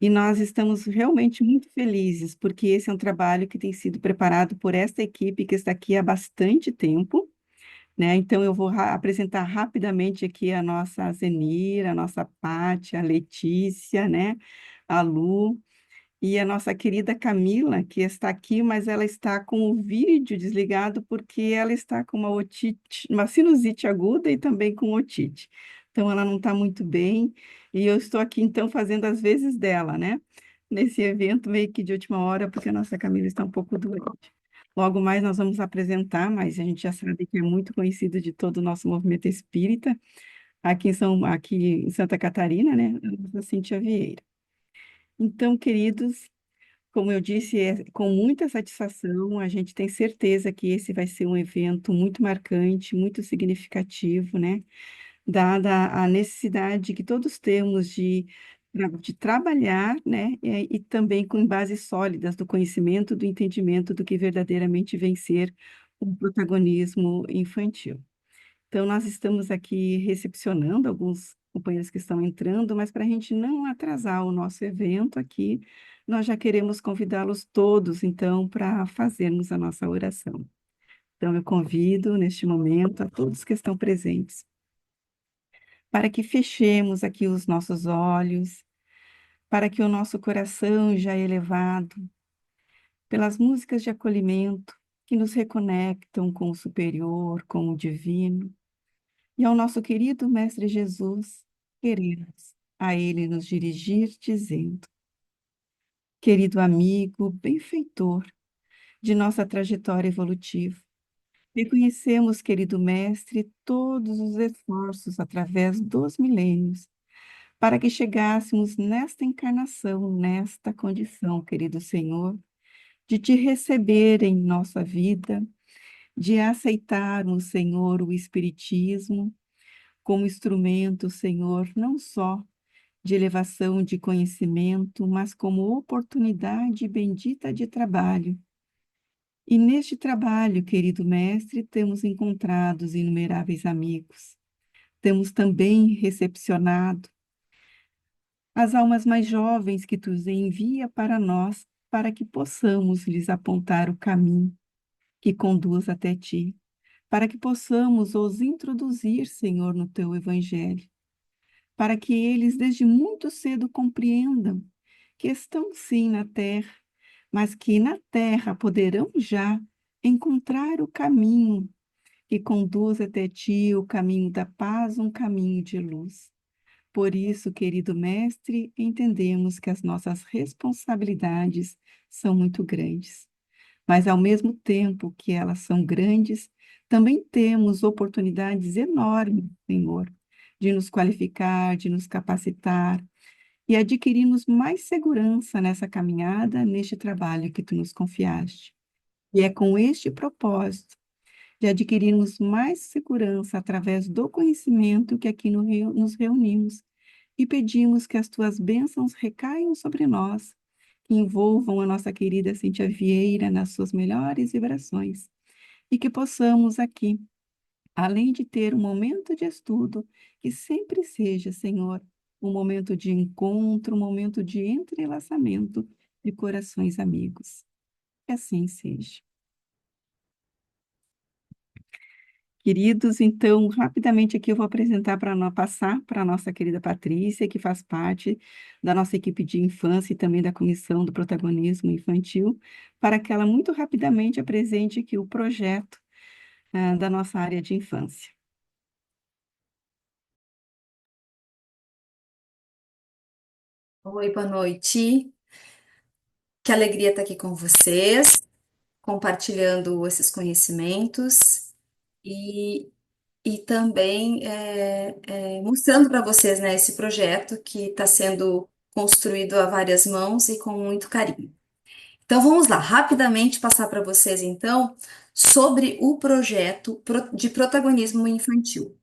E nós estamos realmente muito felizes, porque esse é um trabalho que tem sido preparado por esta equipe que está aqui há bastante tempo, né? Então, eu vou apresentar rapidamente aqui a nossa Zenira, a nossa Pátia, a Letícia, né? A Lu e a nossa querida Camila, que está aqui, mas ela está com o vídeo desligado porque ela está com uma otite, uma sinusite aguda e também com otite. Então, ela não está muito bem e eu estou aqui, então, fazendo as vezes dela, né? Nesse evento meio que de última hora, porque a nossa Camila está um pouco doente. Logo mais nós vamos apresentar, mas a gente já sabe que é muito conhecido de todo o nosso movimento espírita, aqui em Santa Catarina, né? A nossa Cíntia Vieira. Então, queridos, como eu disse, é com muita satisfação, a gente tem certeza que esse vai ser um evento muito marcante, muito significativo, né? Dada a necessidade que todos temos de trabalhar, né? E também com bases sólidas do conhecimento, do entendimento do que verdadeiramente vem ser o protagonismo infantil. Então, nós estamos aqui recepcionando alguns companheiros que estão entrando, mas para a gente não atrasar o nosso evento aqui, nós já queremos convidá-los todos, então, para fazermos a nossa oração. Então, eu convido, neste momento, a todos que estão presentes, para que fechemos aqui os nossos olhos, para que o nosso coração já elevado, pelas músicas de acolhimento, que nos reconectam com o superior, com o divino, e ao nosso querido Mestre Jesus, queremos a Ele nos dirigir, dizendo: querido amigo, benfeitor de nossa trajetória evolutiva, reconhecemos, querido Mestre, todos os esforços através dos milênios para que chegássemos nesta encarnação, nesta condição, querido Senhor, de te receber em nossa vida, de aceitarmos, Senhor, o Espiritismo como instrumento, Senhor, não só de elevação de conhecimento, mas como oportunidade bendita de trabalho. E neste trabalho, querido mestre, temos encontrado os inumeráveis amigos. Temos também recepcionado as almas mais jovens que tu envia para nós, para que possamos lhes apontar o caminho que conduz até ti, para que possamos os introduzir, Senhor, no teu evangelho, para que eles desde muito cedo compreendam que estão sim na terra, mas que na terra poderão já encontrar o caminho que conduz até ti, o caminho da paz, um caminho de luz. Por isso, querido mestre, entendemos que as nossas responsabilidades são muito grandes, mas ao mesmo tempo que elas são grandes, também temos oportunidades enormes, Senhor, de nos qualificar, de nos capacitar e adquirirmos mais segurança nessa caminhada, neste trabalho que tu nos confiaste. E é com este propósito de adquirirmos mais segurança através do conhecimento que aqui nos reunimos e pedimos que as tuas bênçãos recaiam sobre nós, que envolvam a nossa querida Cíntia Vieira nas suas melhores vibrações e que possamos aqui, além de ter um momento de estudo, que sempre seja, Senhor, um momento de encontro, um momento de entrelaçamento de corações amigos. Que assim seja. Queridos, então, rapidamente aqui eu vou apresentar passar para a nossa querida Patrícia, que faz parte da nossa equipe de infância e também da comissão do protagonismo infantil, para que ela muito rapidamente apresente aqui o projeto, da nossa área de infância. Oi, boa noite. Que alegria estar aqui com vocês, compartilhando esses conhecimentos e, e também mostrando para vocês, né, esse projeto que está sendo construído a várias mãos e com muito carinho. Então vamos lá, rapidamente passar para vocês então sobre o projeto de protagonismo infantil.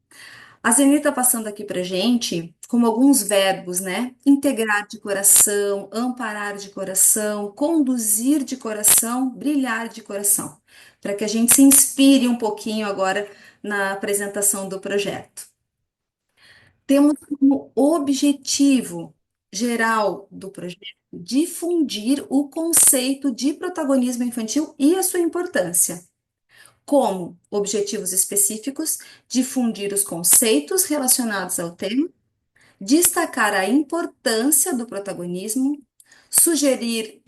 A Zenir está passando aqui para gente como alguns verbos, né? Integrar de coração, amparar de coração, conduzir de coração, brilhar de coração, para que a gente se inspire um pouquinho agora na apresentação do projeto. Temos como objetivo geral do projeto, difundir o conceito de protagonismo infantil e a sua importância. Como objetivos específicos, difundir os conceitos relacionados ao tema, destacar a importância do protagonismo, sugerir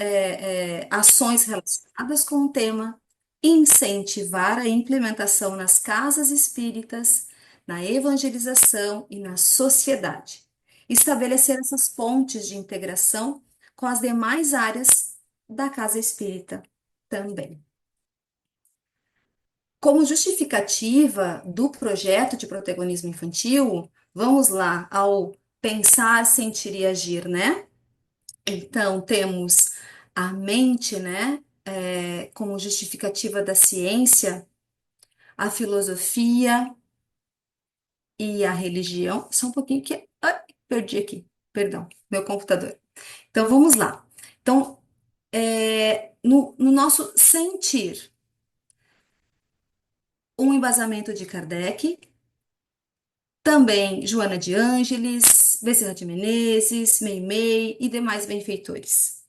ações relacionadas com o tema, incentivar a implementação nas casas espíritas, na evangelização e na sociedade. Estabelecer essas pontes de integração com as demais áreas da casa espírita também. Como justificativa do projeto de protagonismo infantil, vamos lá ao pensar, sentir e agir, né? Então, temos a mente, né? Como justificativa da ciência, a filosofia e a religião. Só um pouquinho que. Ai, perdi aqui, perdão, meu computador. Então, vamos lá. Então, no nosso sentir, um embasamento de Kardec. Também Joana de Ângeles, Bezerra de Menezes, Meimei e demais benfeitores.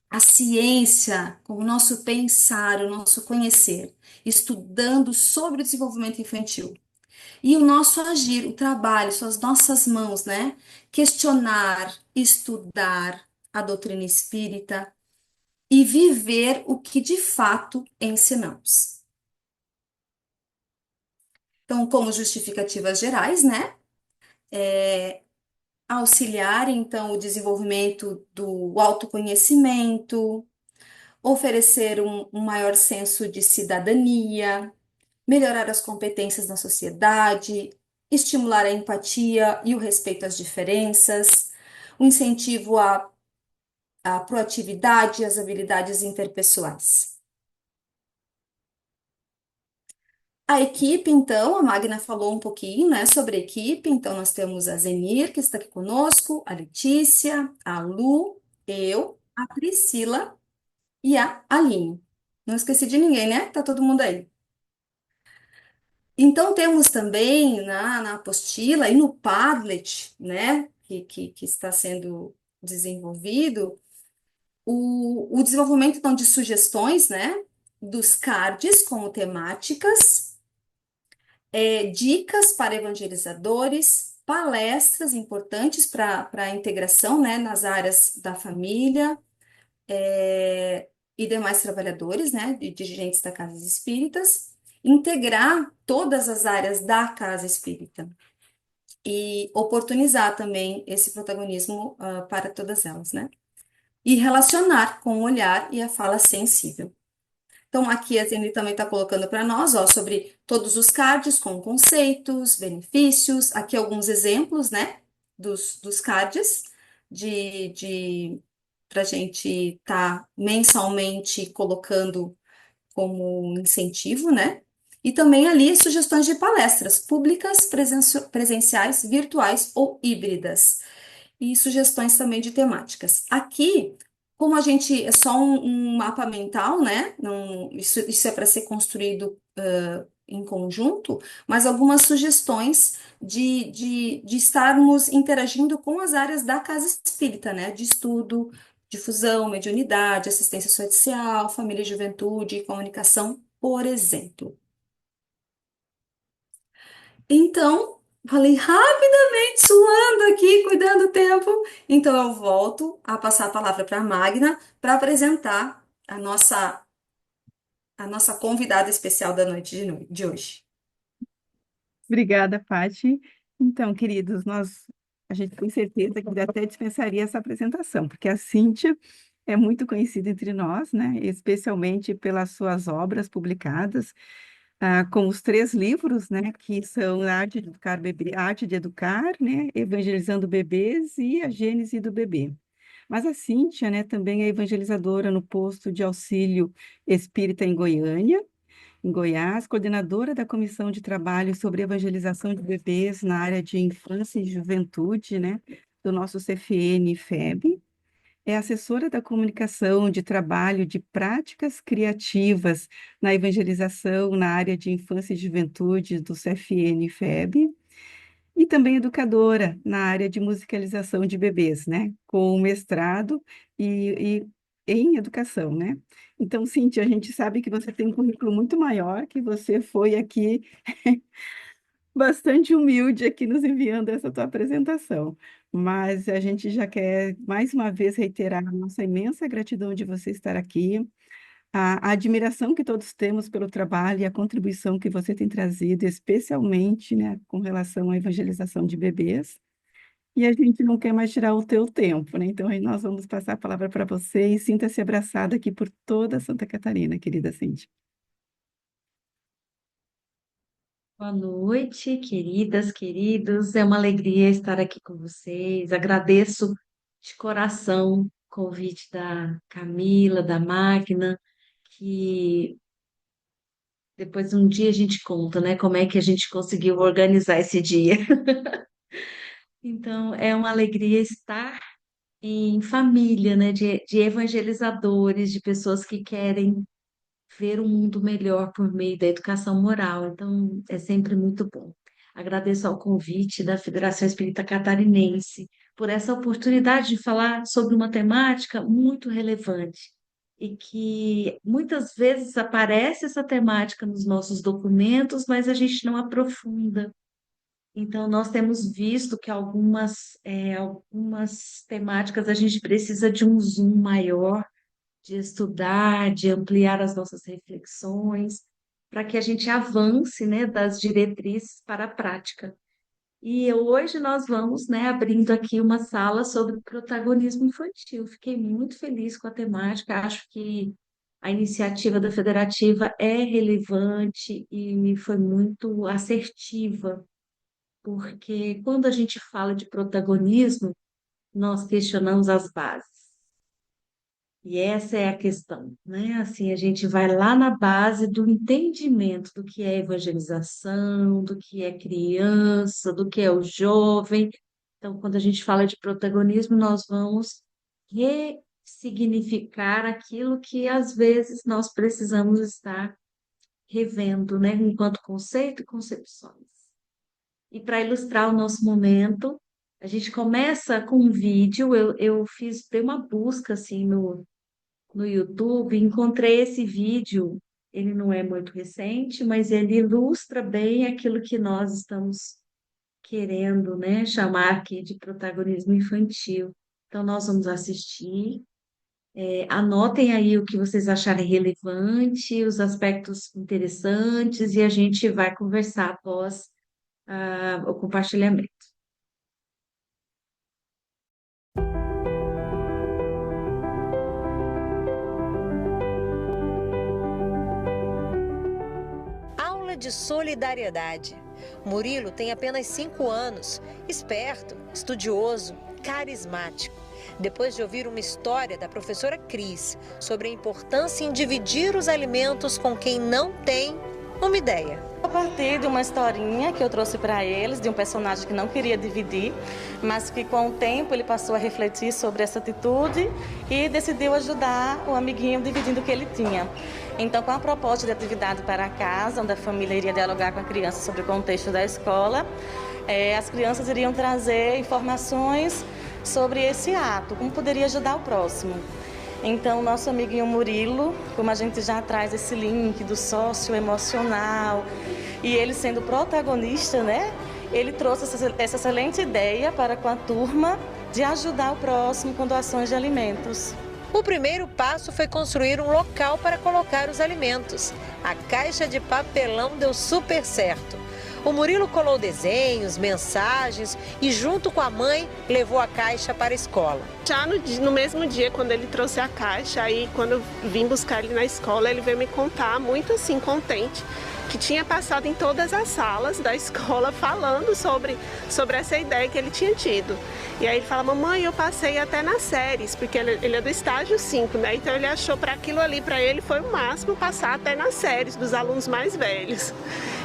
A ciência, com o nosso pensar, o nosso conhecer, estudando sobre o desenvolvimento infantil. E o nosso agir, o trabalho, são as nossas mãos, né? Questionar, estudar a doutrina espírita e viver o que de fato ensinamos. Então, como justificativas gerais, né? Auxiliar, então, o desenvolvimento do autoconhecimento, oferecer um maior senso de cidadania, melhorar as competências na sociedade, estimular a empatia e o respeito às diferenças, o incentivo à proatividade e às habilidades interpessoais. A equipe, então, a Magna falou um pouquinho, né, sobre a equipe. Então, nós temos a Zenir, que está aqui conosco, a Letícia, a Lu, eu, a Priscila e a Aline. Não esqueci de ninguém, né? Tá todo mundo aí. Então, temos também na apostila e no Padlet, né, que está sendo desenvolvido, o desenvolvimento, então, de sugestões, né, dos cards como temáticas, dicas para evangelizadores, palestras importantes para a integração, né, nas áreas da família, e demais trabalhadores, né, de dirigentes da Casa Espíritas, integrar todas as áreas da Casa Espírita e oportunizar também esse protagonismo, para todas elas, né? E relacionar com o olhar e a fala sensível. Então, aqui a Zeni também está colocando para nós, ó, sobre todos os cards com conceitos, benefícios, aqui alguns exemplos, né, dos cards, para a gente estar mensalmente colocando como incentivo, né? E também ali sugestões de palestras públicas, presenciais, virtuais ou híbridas e sugestões também de temáticas. Aqui, como a gente é só um mapa mental, né? Não, isso é para ser construído em conjunto, mas algumas sugestões de estarmos interagindo com as áreas da casa espírita, né? De estudo, difusão, mediunidade, assistência social, família e juventude, comunicação, por exemplo. Então, falei rapidamente, suando aqui, cuidando do tempo. Então, eu volto a passar a palavra para a Magna para apresentar a nossa convidada especial da noite de hoje. Obrigada, Paty. Então, queridos, a gente tem certeza que até dispensaria essa apresentação, porque a Cíntia é muito conhecida entre nós, né? Especialmente pelas suas obras publicadas, com os três livros, né? Que são a Arte de Educar Bebê, Arte de Educar, né? Evangelizando Bebês e a Gênese do Bebê. Mas a Cíntia, né, também é evangelizadora no posto de auxílio espírita em Goiânia, em Goiás, coordenadora da Comissão de Trabalho sobre Evangelização de Bebês na área de infância e juventude, né, do nosso CFN-FEB. É assessora da comunicação de trabalho de práticas criativas na evangelização na área de infância e juventude do CFN-FEB. e também educadora na área de musicalização de bebês, né? Com mestrado e em educação, né? Então, Cíntia, a gente sabe que você tem um currículo muito maior, que você foi aqui bastante humilde aqui nos enviando essa tua apresentação. Mas a gente já quer mais uma vez reiterar a nossa imensa gratidão de você estar aqui, a admiração que todos temos pelo trabalho e a contribuição que você tem trazido, especialmente, né, com relação à evangelização de bebês. E a gente não quer mais tirar o teu tempo, né? Então, aí nós vamos passar a palavra para você e sinta-se abraçada aqui por toda Santa Catarina, querida Cíntia. Boa noite, queridas, queridos. É uma alegria estar aqui com vocês. Agradeço de coração o convite da Camila, da Magna, que depois um dia a gente conta, né, como é que a gente conseguiu organizar esse dia. Então, é uma alegria estar em família, né, de evangelizadores, de pessoas que querem ver um mundo melhor por meio da educação moral. Então, é sempre muito bom. Agradeço ao convite da Federação Espírita Catarinense por essa oportunidade de falar sobre uma temática muito relevante e que muitas vezes aparece essa temática nos nossos documentos, mas a gente não aprofunda. Então, nós temos visto que algumas temáticas a gente precisa de um zoom maior, de estudar, de ampliar as nossas reflexões, para que a gente avance, né, das diretrizes para a prática. E hoje nós vamos, né, abrindo aqui uma sala sobre protagonismo infantil. Fiquei muito feliz com a temática, acho que a iniciativa da federativa é relevante e foi muito assertiva, porque quando a gente fala de protagonismo, nós questionamos as bases. E essa é a questão, né? Assim, a gente vai lá na base do entendimento do que é evangelização, do que é criança, do que é o jovem. Então, quando a gente fala de protagonismo, nós vamos ressignificar aquilo que às vezes nós precisamos estar revendo, né? Enquanto conceito e concepções. E para ilustrar o nosso momento, a gente começa com um vídeo. Dei uma busca assim no YouTube, encontrei esse vídeo. Ele não é muito recente, mas ele ilustra bem aquilo que nós estamos querendo, né, chamar aqui de protagonismo infantil. Então, nós vamos assistir. Anotem aí o que vocês acharem relevante, os aspectos interessantes, e a gente vai conversar após o compartilhamento. Aula de solidariedade. Murilo tem apenas 5 anos, esperto, estudioso, carismático. Depois de ouvir uma história da professora Cris sobre a importância em dividir os alimentos com quem não tem uma ideia. A partir de uma historinha que eu trouxe para eles, de um personagem que não queria dividir, mas que com o tempo ele passou a refletir sobre essa atitude e decidiu ajudar o amiguinho dividindo o que ele tinha. Então, com a proposta de atividade para casa, onde a família iria dialogar com a criança sobre o contexto da escola, as crianças iriam trazer informações sobre esse ato, como poderia ajudar o próximo. Então, nosso amiguinho Murilo, como a gente já traz esse link do socioemocional, e ele sendo protagonista, né? Ele trouxe essa excelente ideia para com a turma de ajudar o próximo com doações de alimentos. O primeiro passo foi construir um local para colocar os alimentos. A caixa de papelão deu super certo. O Murilo colou desenhos, mensagens e, junto com a mãe, levou a caixa para a escola. Já no mesmo dia, quando ele trouxe a caixa, aí quando eu vim buscar ele na escola, ele veio me contar, muito assim, contente, que tinha passado em todas as salas da escola falando sobre essa ideia que ele tinha tido. E aí ele fala: mamãe, eu passei até nas séries, porque ele é do estágio 5, né? Então ele achou para aquilo ali, para ele, foi o máximo passar até nas séries dos alunos mais velhos.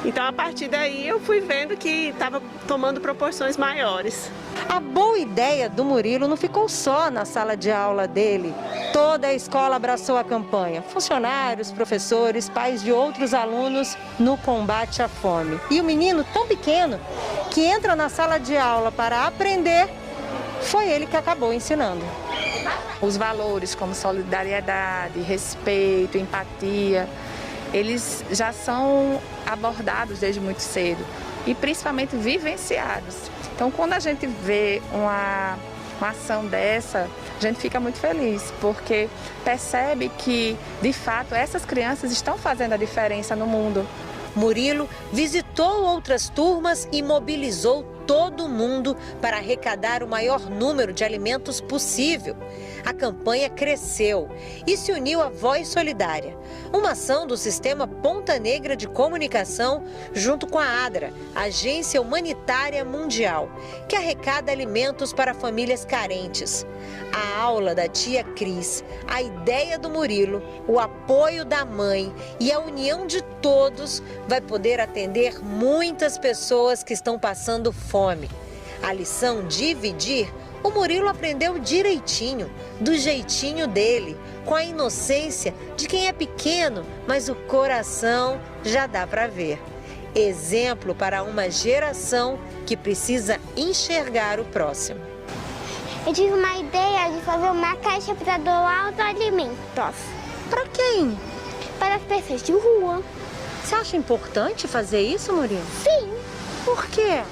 Então a partir daí eu fui vendo que estava tomando proporções maiores. A boa ideia do Murilo não ficou só na sala de aula dele. Toda a escola abraçou a campanha. Funcionários, professores, pais de outros alunos no combate à fome. E o menino tão pequeno que entra na sala de aula para aprender, foi ele que acabou ensinando. Os valores como solidariedade, respeito, empatia, eles já são abordados desde muito cedo e principalmente vivenciados. Então, quando a gente vê uma ação dessa, a gente fica muito feliz, porque percebe que, de fato, essas crianças estão fazendo a diferença no mundo. Murilo visitou outras turmas e mobilizou todo mundo para arrecadar o maior número de alimentos possível. A campanha cresceu e se uniu à Voz Solidária, uma ação do Sistema Ponta Negra de Comunicação, junto com a ADRA, Agência Humanitária Mundial, que arrecada alimentos para famílias carentes. A aula da tia Cris, a ideia do Murilo, o apoio da mãe e a união de todos vai poder atender muitas pessoas que estão passando fome. A lição dividir, o Murilo aprendeu direitinho, do jeitinho dele, com a inocência de quem é pequeno, mas o coração já dá para ver. Exemplo para uma geração que precisa enxergar o próximo. Eu tive uma ideia de fazer uma caixa para doar os alimentos. Para quem? Para as pessoas de rua. Você acha importante fazer isso, Murilo? Sim, Por quê?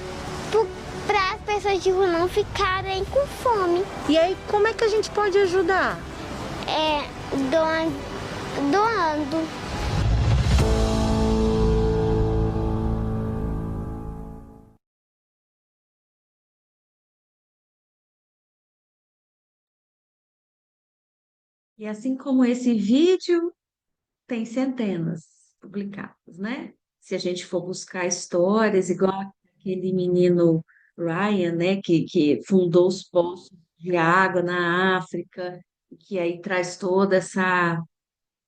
para as pessoas de rua não ficarem com fome. E aí, como é que a gente pode ajudar? Doando. E assim como esse vídeo, tem centenas publicadas, né? Se a gente for buscar histórias, igual aquele menino Ryan, né, que fundou os poços de água na África, que aí traz toda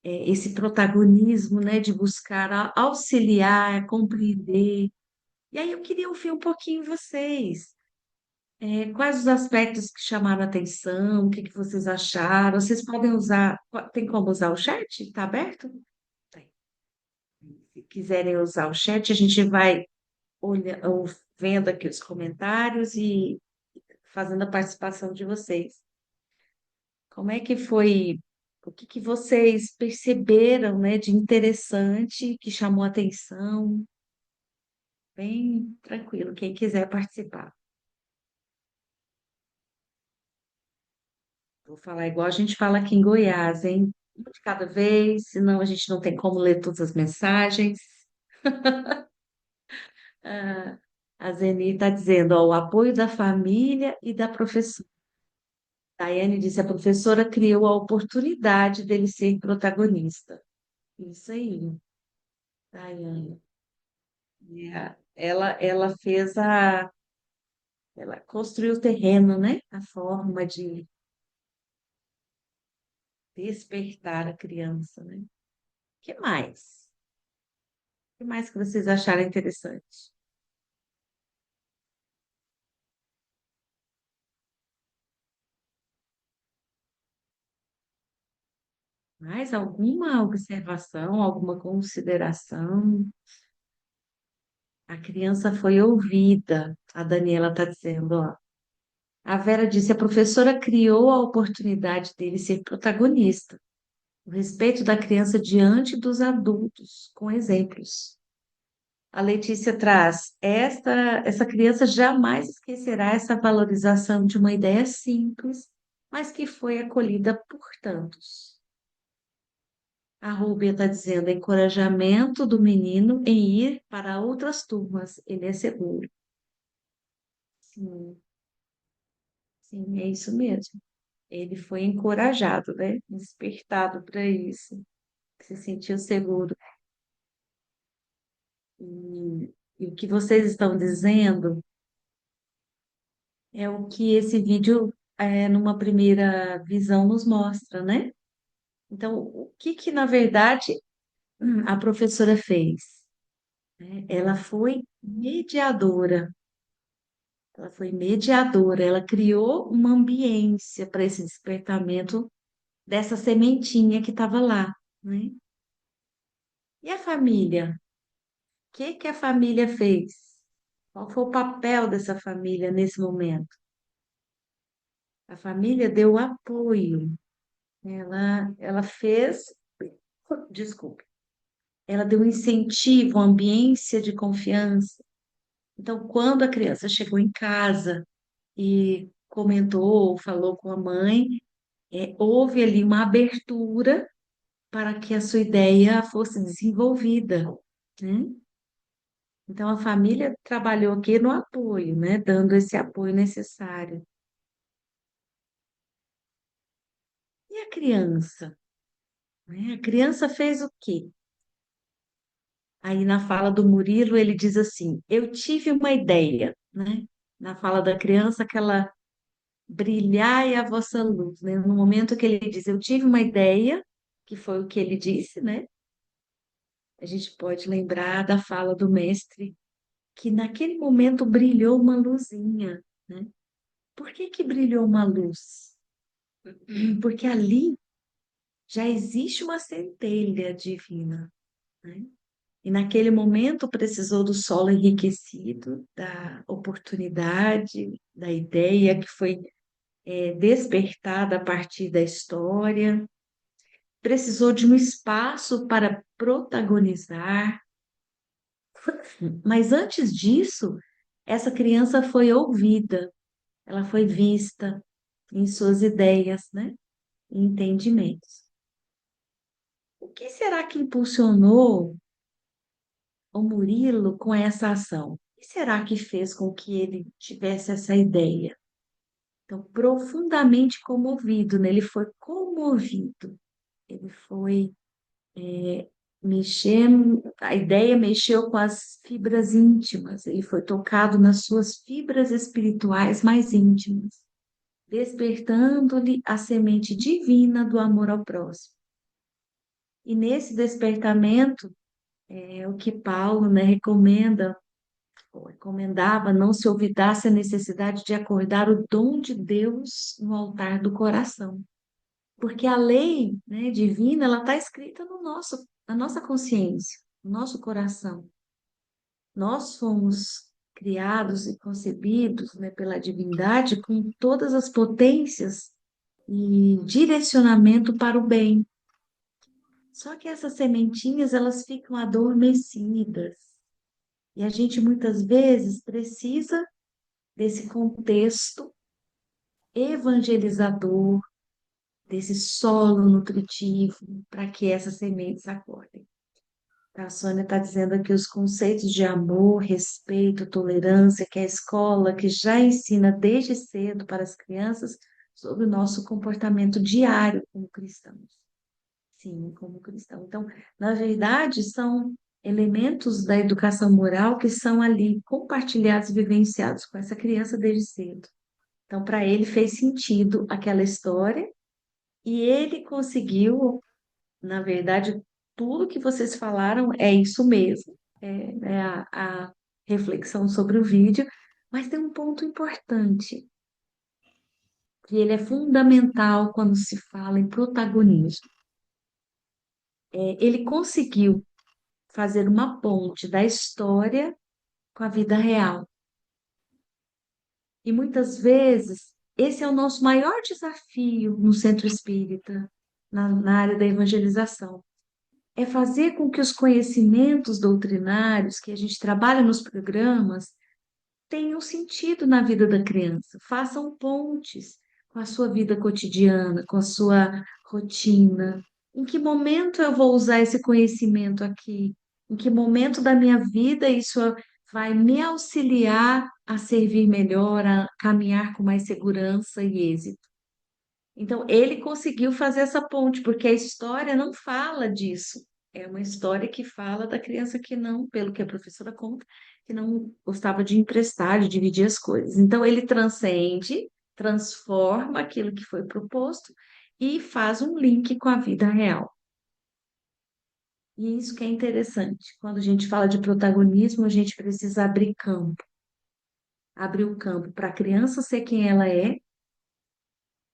esse protagonismo, né, de buscar auxiliar, compreender. E aí eu queria ouvir um pouquinho vocês. Quais os aspectos que chamaram a atenção? O que que vocês acharam? Vocês podem usar, tem como usar o chat? Está aberto? Tem. Se quiserem usar o chat, a gente vai vendo aqui os comentários e fazendo a participação de vocês. Como é que foi? O que que vocês perceberam, né, de interessante, que chamou a atenção? Bem tranquilo, quem quiser participar. Vou falar igual a gente fala aqui em Goiás, hein? Um de cada vez, senão a gente não tem como ler todas as mensagens. Ah, a Zeni está dizendo, ó, o apoio da família e da professora. Daiane disse, a professora criou a oportunidade dele ser protagonista. Isso aí, Daiane. Ela ela construiu o terreno, né? A forma de despertar a criança, né? O que mais? O que mais que vocês acharam interessante? Mais alguma observação, alguma consideração? A criança foi ouvida, a Daniela está dizendo, ó. A Vera disse, a professora criou a oportunidade dele ser protagonista. O respeito da criança diante dos adultos, com exemplos. A Letícia traz, essa criança jamais esquecerá essa valorização de uma ideia simples, mas que foi acolhida por tantos. A Rúbia está dizendo, encorajamento do menino em ir para outras turmas, ele é seguro. Sim, sim, é isso mesmo. Ele foi encorajado, né? Despertado para isso, se sentiu seguro. E o que vocês estão dizendo é o que esse vídeo, numa primeira visão, nos mostra, né? Então, o que que, na verdade, a professora fez? Né? Ela foi mediadora. Ela criou uma ambiência para esse despertamento dessa sementinha que estava lá, né? E a família? O que que a família fez? Qual foi o papel dessa família nesse momento? A família deu apoio. Ela fez, desculpe, ela deu um incentivo, uma ambiência de confiança. Então, quando a criança chegou em casa e comentou, falou com a mãe, houve ali uma abertura para que a sua ideia fosse desenvolvida, né? Então, a família trabalhou aqui no apoio, né? Dando esse apoio necessário. E a criança, né? A criança fez o quê? Aí, na fala do Murilo, ele diz assim: eu tive uma ideia, né? Na fala da criança, aquela brilhai a vossa luz, né? No momento que ele diz, eu tive uma ideia, que foi o que ele disse, né? A gente pode lembrar da fala do mestre, que naquele momento brilhou uma luzinha, né? Por que que brilhou uma luz? Porque ali já existe uma centelha divina, né? E naquele momento precisou do solo enriquecido, da oportunidade, da ideia que foi despertada a partir da história, precisou de um espaço para protagonizar, mas antes disso, essa criança foi ouvida, ela foi vista em suas ideias, né? E entendimentos. O que será que impulsionou o Murilo com essa ação? O que será que fez com que ele tivesse essa ideia? Então, profundamente comovido, né? Ele foi comovido, ele foi mexendo, a ideia mexeu com as fibras íntimas, ele foi tocado nas suas fibras espirituais mais íntimas, despertando-lhe a semente divina do amor ao próximo. E nesse despertamento, é o que Paulo, né, recomendava, não se olvidasse a necessidade de acordar o dom de Deus no altar do coração. Porque a lei, né, divina, ela está escrita no na nossa consciência, no nosso coração. Nós fomos criados e concebidos, né, pela divindade com todas as potências e direcionamento para o bem. Só que essas sementinhas, elas ficam adormecidas. E a gente muitas vezes precisa desse contexto evangelizador, desse solo nutritivo, para que essas sementes acordem. A Sônia está dizendo aqui os conceitos de amor, respeito, tolerância, que é a escola que já ensina desde cedo para as crianças sobre o nosso comportamento diário como cristãos. Sim, como cristão. Então, na verdade, são elementos da educação moral que são ali compartilhados e vivenciados com essa criança desde cedo. Então, para ele fez sentido aquela história e ele conseguiu, na verdade, tudo que vocês falaram é isso mesmo, é a reflexão sobre o vídeo, mas tem um ponto importante, que ele é fundamental quando se fala em protagonismo. Ele conseguiu fazer uma ponte da história com a vida real. E muitas vezes esse é o nosso maior desafio no centro espírita, na área da evangelização. É fazer com que os conhecimentos doutrinários que a gente trabalha nos programas tenham sentido na vida da criança, façam pontes com a sua vida cotidiana, com a sua rotina. Em que momento eu vou usar esse conhecimento aqui? Em que momento da minha vida isso vai me auxiliar a servir melhor, a caminhar com mais segurança e êxito? Então, ele conseguiu fazer essa ponte, porque a história não fala disso. É uma história que fala da criança que não, pelo que a professora conta, que não gostava de emprestar, de dividir as coisas. Então, ele transcende, transforma aquilo que foi proposto e faz um link com a vida real. E isso que é interessante. Quando a gente fala de protagonismo, a gente precisa abrir campo. Abrir o campo para a criança ser quem ela é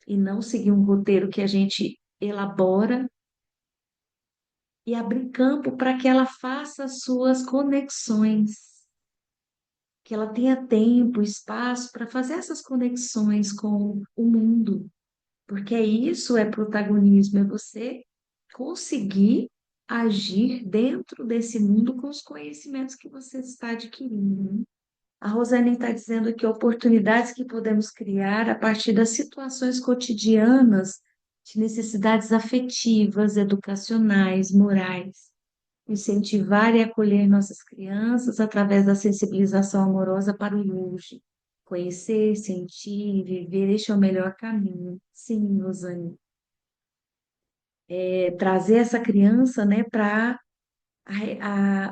e não seguir um roteiro que a gente elabora e abre campo para que ela faça as suas conexões, que ela tenha tempo, espaço para fazer essas conexões com o mundo, porque isso é protagonismo, é você conseguir agir dentro desse mundo com os conhecimentos que você está adquirindo, né? A Rosane está dizendo que oportunidades que podemos criar a partir das situações cotidianas de necessidades afetivas, educacionais, morais. Incentivar e acolher nossas crianças através da sensibilização amorosa para o hoje. Conhecer, sentir, viver, este é o melhor caminho. Sim, Rosane. Trazer essa criança, né, para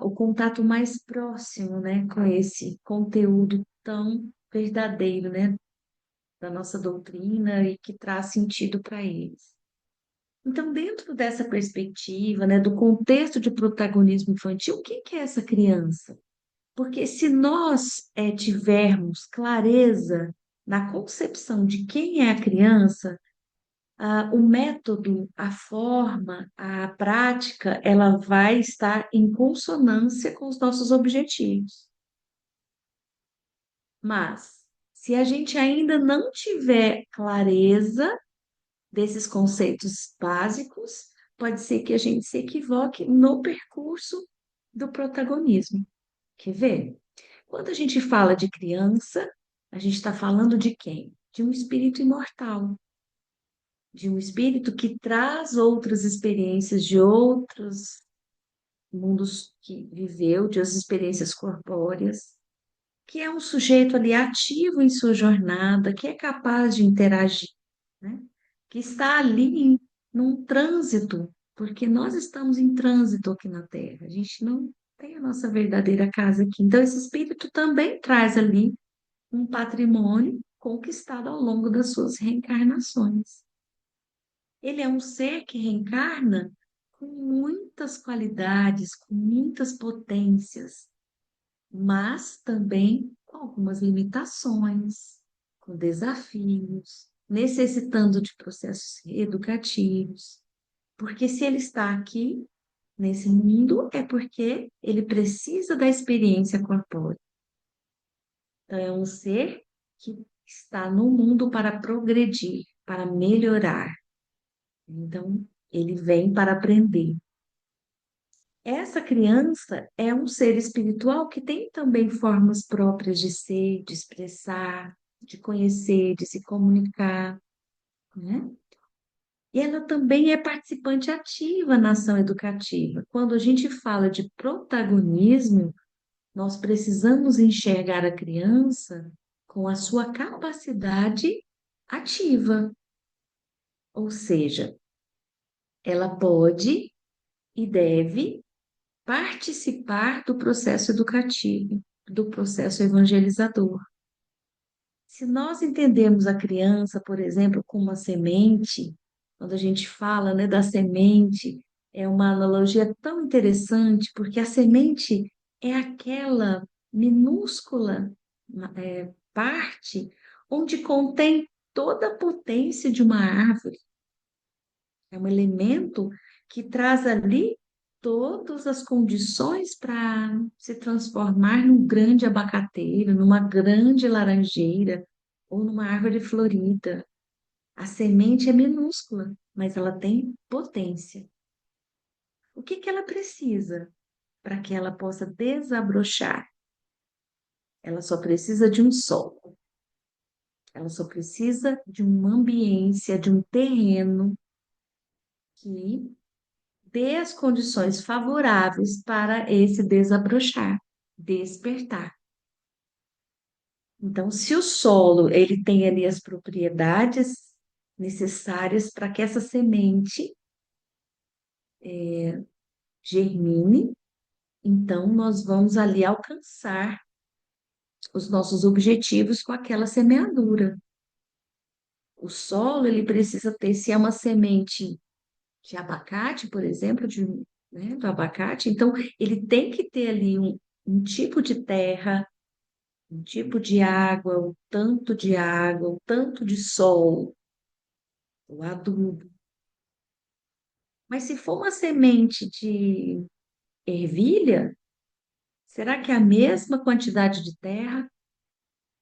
o contato mais próximo, né, com esse conteúdo tão verdadeiro, né, da nossa doutrina e que traz sentido para eles. Então, dentro dessa perspectiva, né, do contexto de protagonismo infantil, o que que é essa criança? Porque se nós tivermos clareza na concepção de quem é a criança, o método, a forma, a prática, ela vai estar em consonância com os nossos objetivos. Mas, se a gente ainda não tiver clareza desses conceitos básicos, pode ser que a gente se equivoque no percurso do protagonismo. Quer ver? Quando a gente fala de criança, a gente está falando de quem? De um espírito imortal, de um espírito que traz outras experiências de outros mundos que viveu, de outras experiências corpóreas, que é um sujeito ali ativo em sua jornada, que é capaz de interagir, né? Que está ali num trânsito, porque nós estamos em trânsito aqui na Terra, a gente não tem a nossa verdadeira casa aqui. Então, esse espírito também traz ali um patrimônio conquistado ao longo das suas reencarnações. Ele é um ser que reencarna com muitas qualidades, com muitas potências, mas também com algumas limitações, com desafios, necessitando de processos educativos. Porque se ele está aqui, nesse mundo, é porque ele precisa da experiência corpórea. Então, é um ser que está no mundo para progredir, para melhorar. Então, ele vem para aprender. Essa criança é um ser espiritual que tem também formas próprias de ser, de expressar, de conhecer, de se comunicar, né? E ela também é participante ativa na ação educativa. Quando a gente fala de protagonismo, nós precisamos enxergar a criança com a sua capacidade ativa, ou seja, ela pode e deve participar do processo educativo, do processo evangelizador. Se nós entendemos a criança, por exemplo, como uma semente, quando a gente fala, né, da semente, é uma analogia tão interessante, porque a semente é aquela minúscula parte onde contém toda a potência de uma árvore. É um elemento que traz ali todas as condições para se transformar num grande abacateiro, numa grande laranjeira ou numa árvore florida. A semente é minúscula, mas ela tem potência. O que que ela precisa para que ela possa desabrochar? Ela só precisa de um solo. Ela só precisa de uma ambiência, de um terreno que dê as condições favoráveis para esse desabrochar, despertar. Então, se o solo ele tem ali as propriedades necessárias para que essa semente germine, então nós vamos ali alcançar os nossos objetivos com aquela semeadura. O solo ele precisa ter, se é uma semente de abacate, por exemplo, né, do abacate, então ele tem que ter ali um tipo de terra, um tipo de água, o tanto de água, o tanto de sol, o adubo. Mas se for uma semente de ervilha, será que é a mesma quantidade de terra,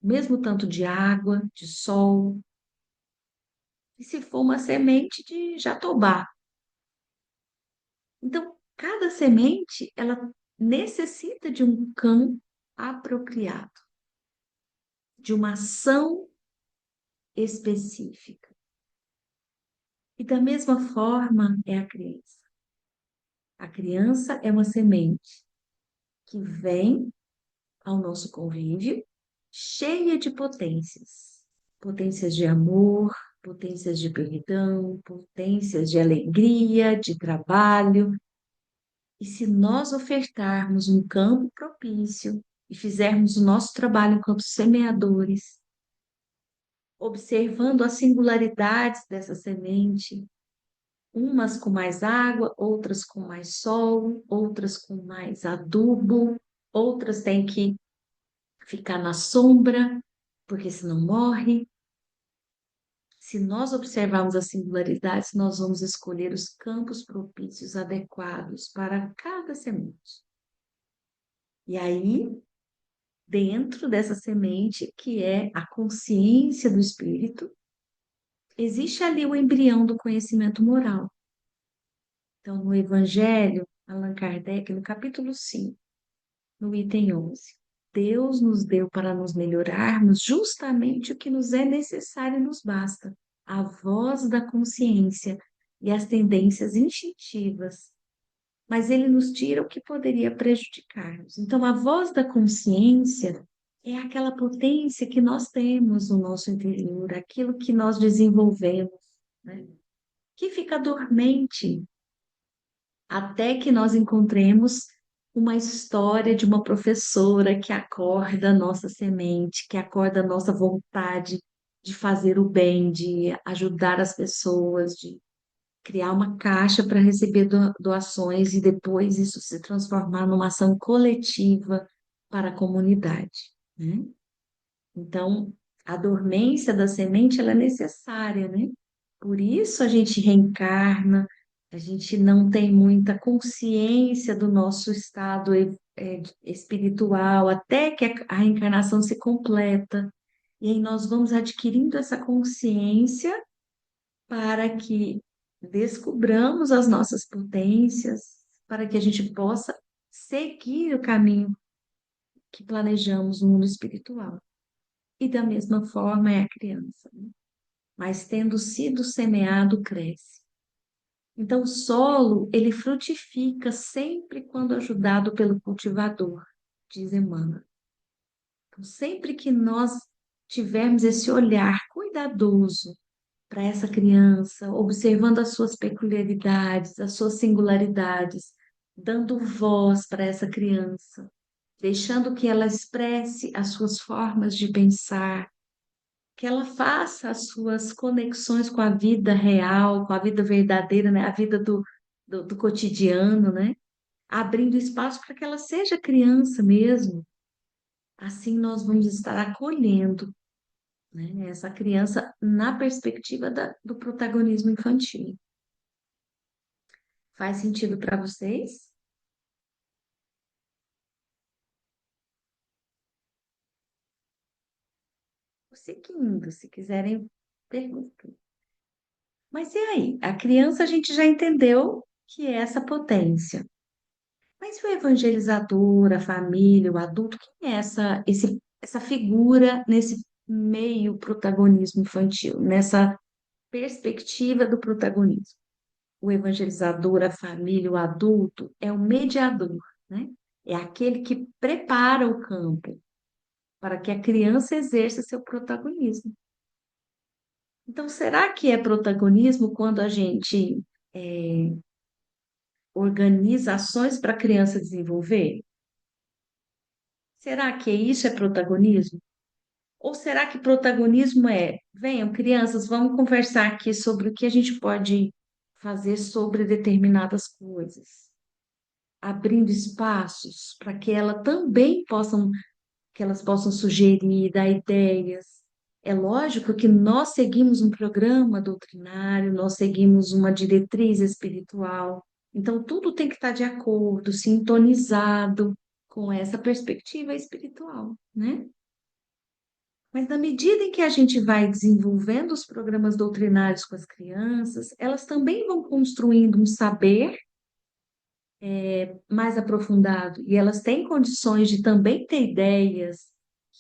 mesmo tanto de água, de sol? E se for uma semente de jatobá? Então, cada semente, ela necessita de um campo apropriado, de uma ação específica. E da mesma forma é a criança. A criança é uma semente que vem ao nosso convívio cheia de potências. Potências de amor, potências de perdão, potências de alegria, de trabalho. E se nós ofertarmos um campo propício e fizermos o nosso trabalho enquanto semeadores, observando as singularidades dessa semente, umas com mais água, outras com mais sol, outras com mais adubo, outras têm que ficar na sombra, porque senão morre. Se nós observarmos as singularidades, nós vamos escolher os campos propícios adequados para cada semente. E aí, dentro dessa semente, que é a consciência do espírito, existe ali o embrião do conhecimento moral. Então, no Evangelho, Allan Kardec, no capítulo 5, no item 11, Deus nos deu para nos melhorarmos justamente o que nos é necessário e nos basta, a voz da consciência e as tendências instintivas, mas ele nos tira o que poderia prejudicar-nos. Então, a voz da consciência é aquela potência que nós temos no nosso interior, aquilo que nós desenvolvemos, né? Que fica dormente até que nós encontremos uma história de uma professora que acorda a nossa semente, que acorda a nossa vontade de fazer o bem, de ajudar as pessoas, de criar uma caixa para receber doações e depois isso se transformar numa ação coletiva para a comunidade, né? Então, a dormência da semente ela é necessária, né? Por isso a gente reencarna, a gente não tem muita consciência do nosso estado espiritual, até que a reencarnação se completa. E aí nós vamos adquirindo essa consciência para que descubramos as nossas potências, para que a gente possa seguir o caminho que planejamos no mundo espiritual. E da mesma forma é a criança, né? Mas tendo sido semeado, cresce. Então, o solo, ele frutifica sempre quando ajudado pelo cultivador, diz Emmanuel. Então, sempre que nós tivermos esse olhar cuidadoso para essa criança, observando as suas peculiaridades, as suas singularidades, dando voz para essa criança, deixando que ela expresse as suas formas de pensar, que ela faça as suas conexões com a vida real, com a vida verdadeira, né? A vida do cotidiano, né? Abrindo espaço para que ela seja criança mesmo. Assim nós vamos estar acolhendo, né, essa criança na perspectiva do protagonismo infantil. Faz sentido para vocês? Vou seguindo, se quiserem, perguntar. Mas e aí? A criança a gente já entendeu que é essa potência. Mas o evangelizador, a família, o adulto, quem é essa figura nesse meio protagonismo infantil, nessa perspectiva do protagonismo? O evangelizador, a família, o adulto é o mediador, né? É aquele que prepara o campo para que a criança exerça seu protagonismo. Então, será que é protagonismo quando a gente organiza ações para a criança desenvolver? Será que isso é protagonismo? Ou será que protagonismo venham, crianças, vamos conversar aqui sobre o que a gente pode fazer sobre determinadas coisas, abrindo espaços para que elas também possam, que elas possam sugerir, dar ideias. É lógico que nós seguimos um programa doutrinário, nós seguimos uma diretriz espiritual, então tudo tem que estar de acordo, sintonizado com essa perspectiva espiritual, né? Mas na medida em que a gente vai desenvolvendo os programas doutrinários com as crianças, elas também vão construindo um saber mais aprofundado e elas têm condições de também ter ideias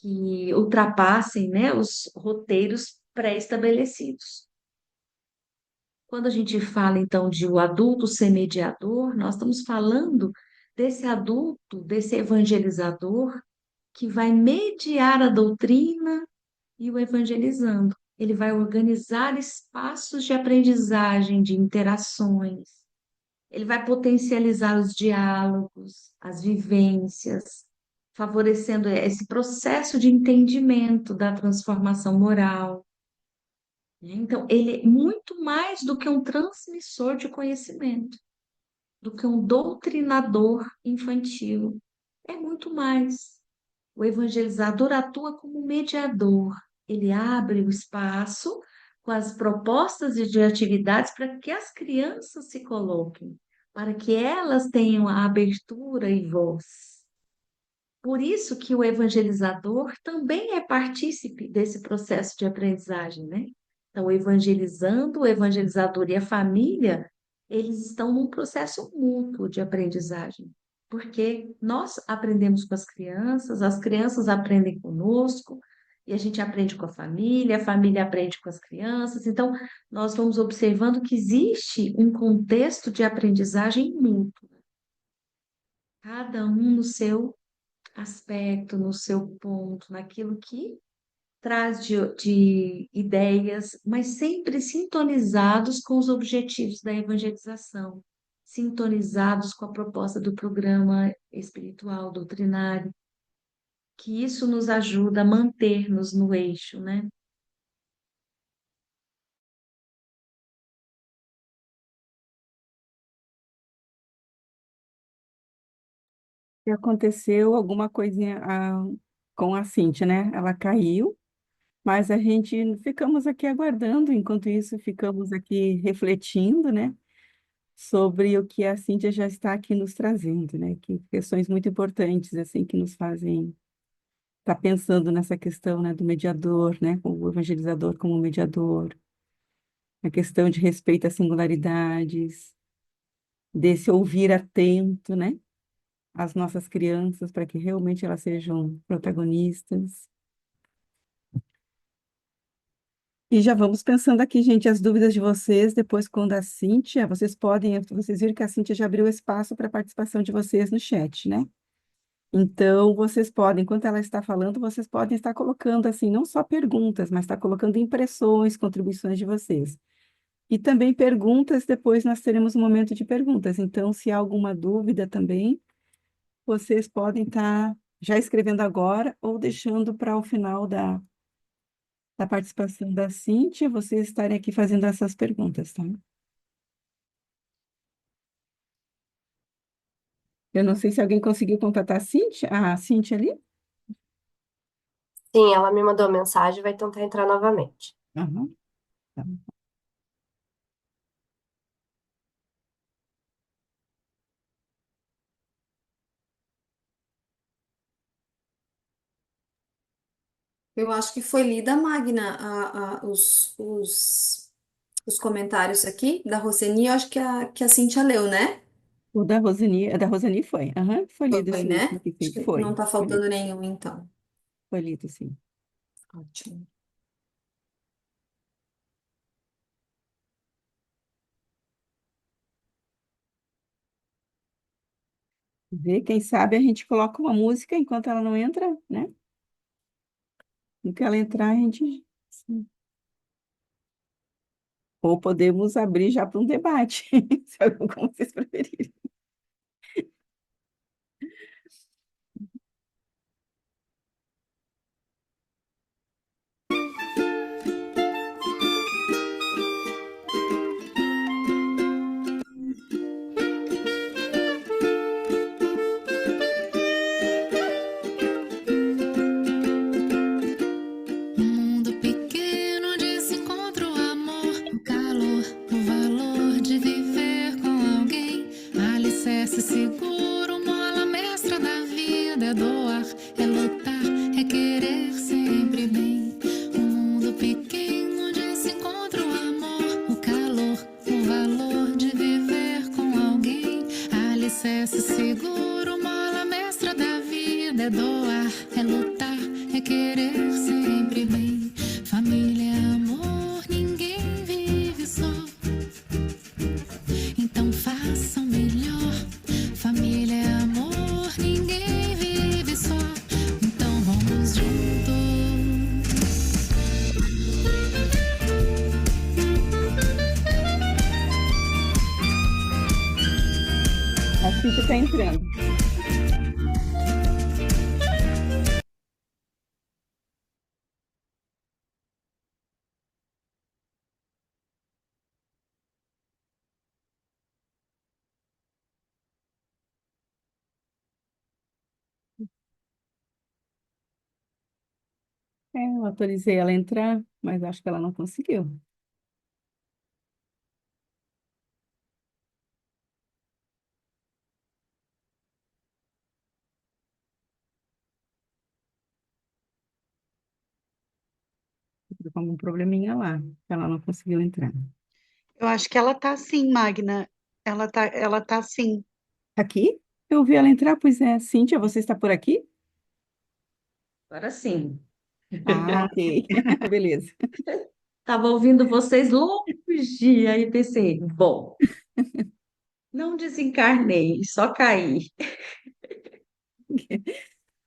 que ultrapassem, né, os roteiros pré-estabelecidos. Quando a gente fala, então, de o adulto ser mediador, nós estamos falando desse adulto, desse evangelizador, que vai mediar a doutrina e o evangelizando. Ele vai organizar espaços de aprendizagem, de interações. Ele vai potencializar os diálogos, as vivências, favorecendo esse processo de entendimento da transformação moral, né? Então, ele é muito mais do que um transmissor de conhecimento, do que um doutrinador infantil. É muito mais. O evangelizador atua como mediador. Ele abre o espaço com as propostas e de atividades para que as crianças se coloquem, para que elas tenham a abertura e voz. Por isso que o evangelizador também é partícipe desse processo de aprendizagem, né? Então, evangelizando, o evangelizador e a família, eles estão num processo mútuo de aprendizagem, porque nós aprendemos com as crianças aprendem conosco, e a gente aprende com a família aprende com as crianças. Então, nós vamos observando que existe um contexto de aprendizagem mútua, cada um no seu aspecto, no seu ponto, naquilo que traz de ideias, mas sempre sintonizados com os objetivos da evangelização, sintonizados com a proposta do programa espiritual, doutrinário, que isso nos ajuda a manter-nos no eixo, né? E aconteceu alguma coisinha com a Cíntia, né? Ela caiu, mas a gente ficamos aqui aguardando, enquanto isso ficamos aqui refletindo, né? Sobre o que a Cíntia já está aqui nos trazendo, né? Que questões muito importantes, assim, que nos fazem estar pensando nessa questão, né, do mediador, né? O evangelizador como mediador, a questão de respeito às singularidades, desse ouvir atento, né? As nossas crianças, para que realmente elas sejam protagonistas. E já vamos pensando aqui, gente, as dúvidas de vocês, depois quando a Cíntia, vocês viram que a Cíntia já abriu espaço para a participação de vocês no chat, né? Então, vocês podem, enquanto ela está falando, vocês podem estar colocando, assim, não só perguntas, mas estar colocando impressões, contribuições de vocês. E também perguntas, depois nós teremos um momento de perguntas. Então, se há alguma dúvida também, vocês podem estar já escrevendo agora ou deixando para o final da participação da Cíntia, vocês estarem aqui fazendo essas perguntas, tá? Eu não sei se alguém conseguiu contatar a Cíntia ali? Sim, ela me mandou mensagem, vai tentar entrar novamente. Aham, tá. Eu acho que foi lida, Magna, os comentários aqui da Roseni, eu acho que a Cíntia leu, né? A da Rosani foi. Aham, foi lido Foi, esse né? último aqui, Acho sim. que não Foi, tá foi faltando lido. nenhum, então. Foi lido, sim. Ótimo. Vê, quem sabe a gente coloca uma música enquanto ela não entra, né? No que ela entrar, a gente. Sim. Ou podemos abrir já para um debate, como vocês preferirem. Um mundo pequeno querer sempre bem. Família é amor, ninguém vive só. Então façam melhor. Família é amor, ninguém vive só. Então vamos juntos. A Cíntia está entrando. Eu autorizei ela a entrar, mas acho que ela não conseguiu. Ficou com algum probleminha lá, que ela não conseguiu entrar. Eu acho que ela tá sim, Magna. Ela tá sim. Aqui? Eu vi ela entrar, pois é. Cíntia, você está por aqui? Agora sim. Ah, ok. Beleza. Estava ouvindo vocês longe, aí pensei, bom, não desencarnei, só caí.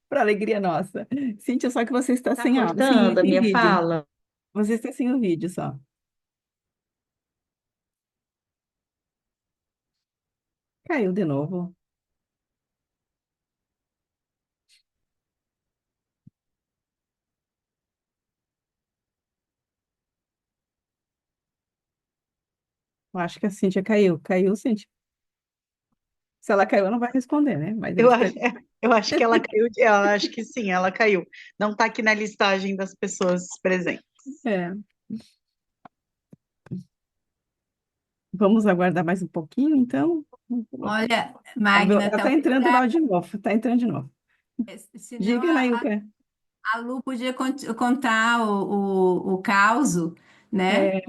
Para alegria nossa. Cíntia, só que você está Tá sem áudio, sem, cortando a sem minha vídeo. fala? Você está sem o vídeo só. Caiu de novo. Eu acho que a Cíntia caiu. Caiu, Cíntia? Se ela caiu, ela não vai responder, né? Mas eu Eu, espero. eu acho que ela caiu. Eu acho que sim, ela caiu. Não tá aqui na listagem das pessoas presentes. É. Vamos aguardar mais um pouquinho, então. Olha, Magna, Ela está talvez entrando lá de novo. Está entrando de novo. senão Diga, Nailka. a Lu podia contar o caso, né, É,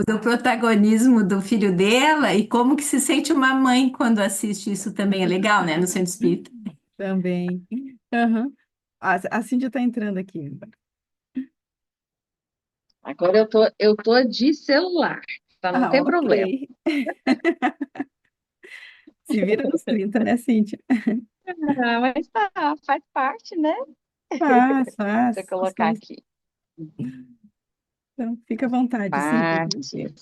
do protagonismo do filho dela e como que se sente uma mãe quando assiste isso também. É legal, né, no Centro Espírita. também. Aham. A Cíntia está entrando aqui. Agora eu tô de celular, tá? Não Ah, tem ok. problema. Se vira nos 30, né, Cíntia? Ah, mas tá, faz parte, né? Faz, Deixa eu faz. colocar Estamos... aqui. Então, fica à vontade, Cíntia.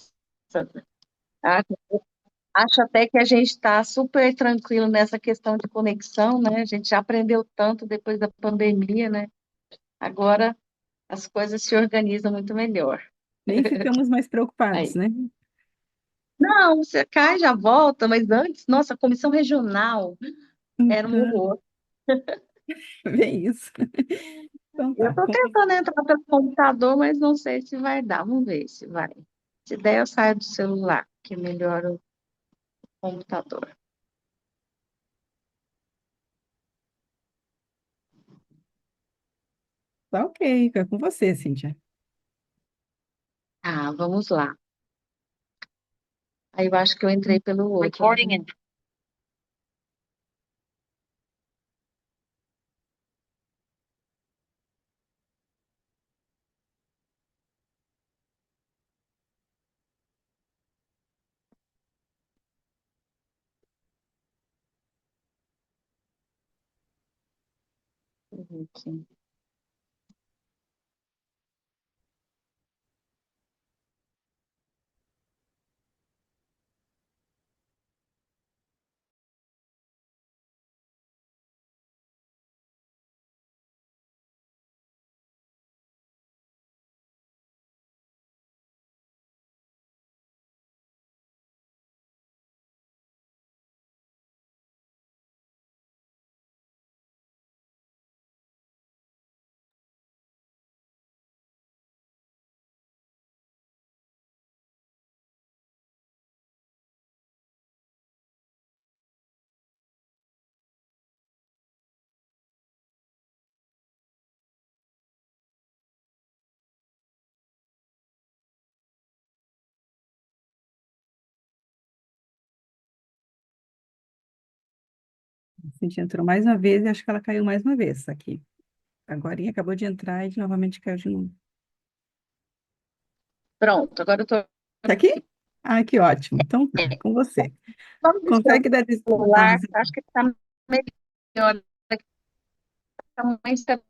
Parte. Ah, acho até que a gente está super tranquilo nessa questão de conexão, né? A gente já aprendeu tanto depois da pandemia, né? Agora as coisas se organizam muito melhor. Nem ficamos mais preocupados, Aí. né? Não, você cai, já volta, mas antes, nossa, a comissão regional era um Então, horror. vem isso. Então Eu tá. estou tentando entrar pelo computador, mas não sei se vai dar. Vamos ver se vai. Se der, eu saio do celular, que melhora o computador. Tá ok, fica com você, Cíntia. Ah, vamos lá. Aí eu acho que eu entrei pelo outro. Né? Deixa eu ver aqui. A Cíntia entrou mais uma vez e acho que ela caiu mais uma vez aqui. Agora acabou de entrar e novamente caiu de novo. Pronto, agora eu tô Tá aqui? Ah, que ótimo. Então tá, com você. Vamos ver se o Consegue dar celular, detalhes? acho que está melhor. A mãe está-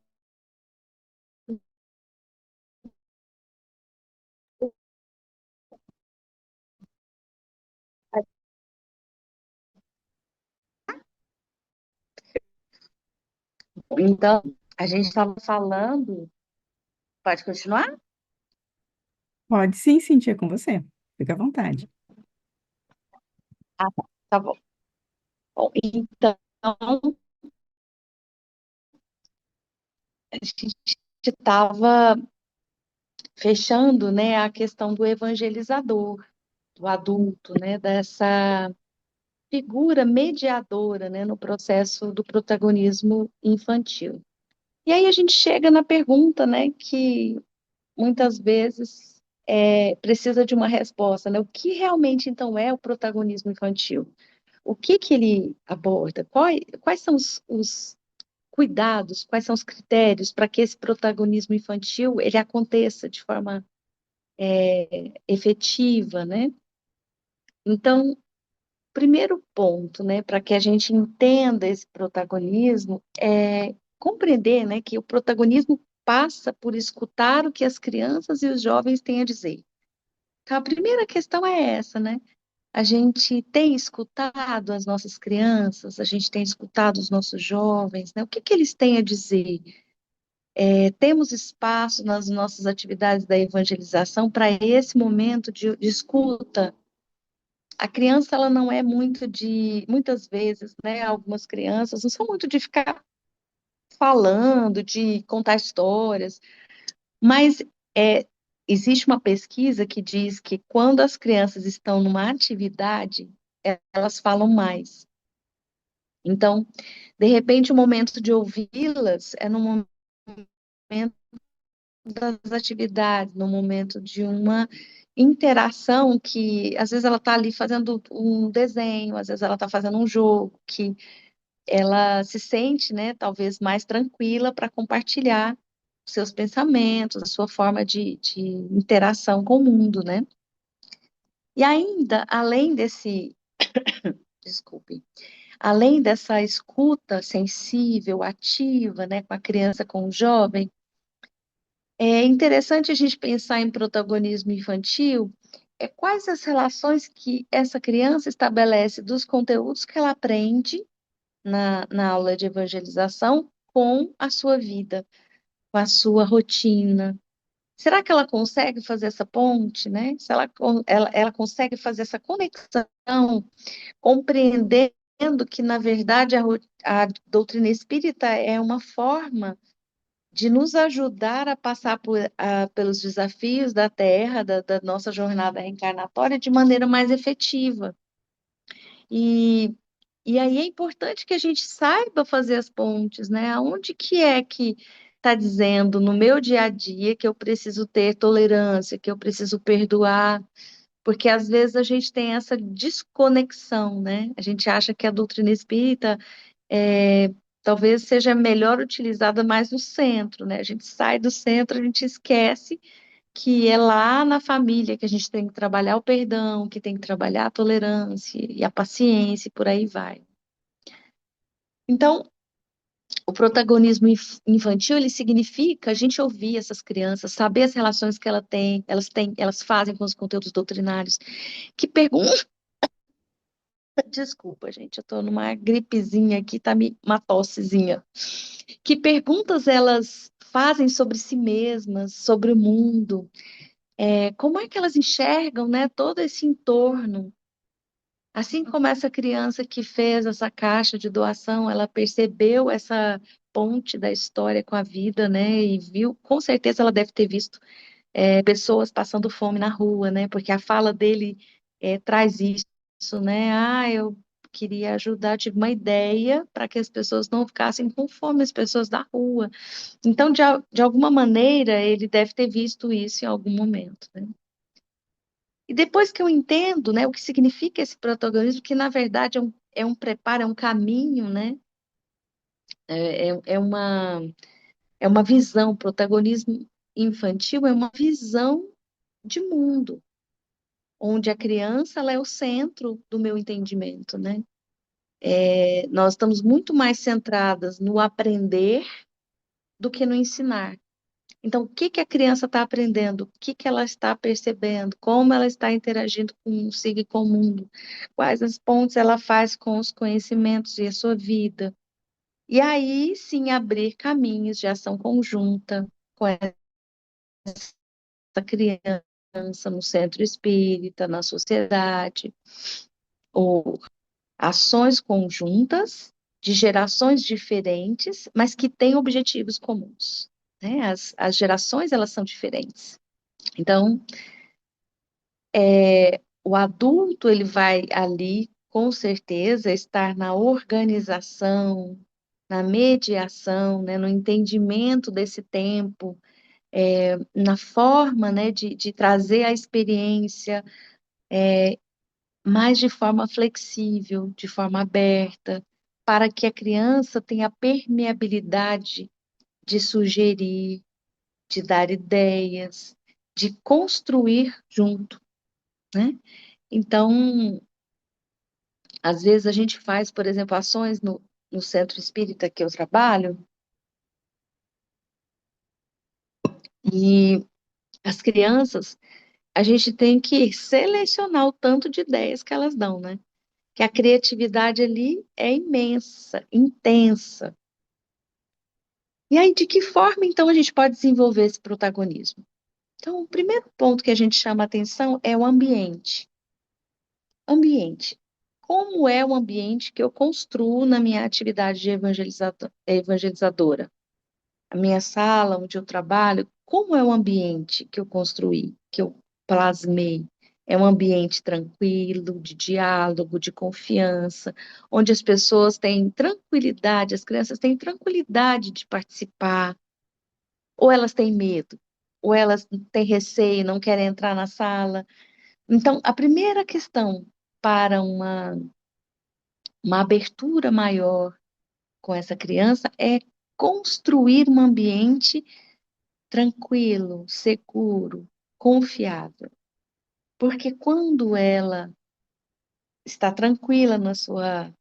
Então, a gente estava falando. Pode continuar? Pode sim, Cintia, é com você. Fica à vontade. Ah, tá bom. Bom, então, a gente estava fechando, né, a questão do evangelizador, do adulto, né, dessa figura mediadora, né, no processo do protagonismo infantil. E aí a gente chega na pergunta, né, que muitas vezes precisa de uma resposta, né? O que realmente então é o protagonismo infantil? O que que ele aborda? Quais são os cuidados, quais são os critérios para que esse protagonismo infantil ele aconteça de forma efetiva, né? Então, primeiro ponto, né, para que a gente entenda esse protagonismo é compreender, né, que o protagonismo passa por escutar o que as crianças e os jovens têm a dizer. Então, a primeira questão é essa, né? A gente tem escutado as nossas crianças, a gente tem escutado os nossos jovens, né? O que que eles têm a dizer? Temos espaço nas nossas atividades da evangelização para esse momento de escuta. A criança, ela não é muito muitas vezes, né? Algumas crianças não são muito de ficar falando, de contar histórias, mas existe uma pesquisa que diz que quando as crianças estão numa atividade, elas falam mais. Então, de repente, o momento de ouvi-las é no momento das atividades, no momento de uma interação que, às vezes, ela está ali fazendo um desenho, às vezes ela está fazendo um jogo, que ela se sente, né, talvez mais tranquila para compartilhar os seus pensamentos, a sua forma de interação com o mundo, né? E ainda, além desse, desculpe, além dessa escuta sensível, ativa, né, com a criança, com o jovem, é interessante a gente pensar em protagonismo infantil, quais as relações que essa criança estabelece dos conteúdos que ela aprende na aula de evangelização com a sua vida, com a sua rotina. Será que ela consegue fazer essa ponte, né? Se ela consegue fazer essa conexão, compreendendo que, na verdade, a doutrina espírita é uma forma de nos ajudar a passar pelos desafios da Terra, da nossa jornada reencarnatória, de maneira mais efetiva. E aí é importante que a gente saiba fazer as pontes, né? Aonde que é que está dizendo no meu dia a dia que eu preciso ter tolerância, que eu preciso perdoar, porque às vezes a gente tem essa desconexão, né? A gente acha que a doutrina espírita talvez seja melhor utilizada mais no centro, né? A gente sai do centro, a gente esquece que é lá na família que a gente tem que trabalhar o perdão, que tem que trabalhar a tolerância e a paciência, e por aí vai. Então, o protagonismo infantil, ele significa a gente ouvir essas crianças, saber as relações que elas fazem com os conteúdos doutrinários, que perguntam, desculpa, gente, eu tô numa gripezinha aqui, uma tossezinha, que perguntas elas fazem sobre si mesmas, sobre o mundo, como é que elas enxergam, né, todo esse entorno. Assim como essa criança que fez essa caixa de doação, ela percebeu essa ponte da história com a vida, né? E viu, com certeza ela deve ter visto pessoas passando fome na rua, né? Porque a fala dele traz isso, né? Ah, eu queria ajudar, tive uma ideia para que as pessoas não ficassem com fome, as pessoas da rua. Então, de alguma maneira, ele deve ter visto isso em algum momento, né? E depois que eu entendo, né, o que significa esse protagonismo, que na verdade é um preparo, é um caminho, né? É uma É uma visão, protagonismo infantil é uma visão de mundo, onde a criança ela é o centro do meu entendimento, né? Nós estamos muito mais centradas no aprender do que no ensinar. Então, o que que a criança está aprendendo? O que que ela está percebendo? Como ela está interagindo consigo e com o mundo? Quais as pontes ela faz com os conhecimentos e a sua vida? E aí, sim, abrir caminhos de ação conjunta com essa criança no centro espírita, na sociedade, ou ações conjuntas de gerações diferentes, mas que têm objetivos comuns, né? As gerações, elas são diferentes. Então, o adulto, ele vai ali, com certeza, estar na organização, na mediação, né, no entendimento desse tempo, na forma, né, de trazer a experiência, mas de forma flexível, de forma aberta, para que a criança tenha a permeabilidade de sugerir, de dar ideias, de construir junto, né? Então, às vezes a gente faz, por exemplo, ações no centro espírita que eu trabalho, e as crianças, a gente tem que selecionar o tanto de ideias que elas dão, né? Que a criatividade ali é imensa, intensa. E aí, de que forma, então, a gente pode desenvolver esse protagonismo? Então, o primeiro ponto que a gente chama atenção é o ambiente. Ambiente. Como é o ambiente que eu construo na minha atividade de evangelizadora? A minha sala, onde eu trabalho, como é o ambiente que eu construí, que eu plasmei? É um ambiente tranquilo, de diálogo, de confiança, onde as pessoas têm tranquilidade, as crianças têm tranquilidade de participar, ou elas têm medo, ou elas têm receio, não querem entrar na sala. Então, a primeira questão para uma abertura maior com essa criança é construir um ambiente tranquilo, seguro, confiável. Porque quando ela está tranquila na sua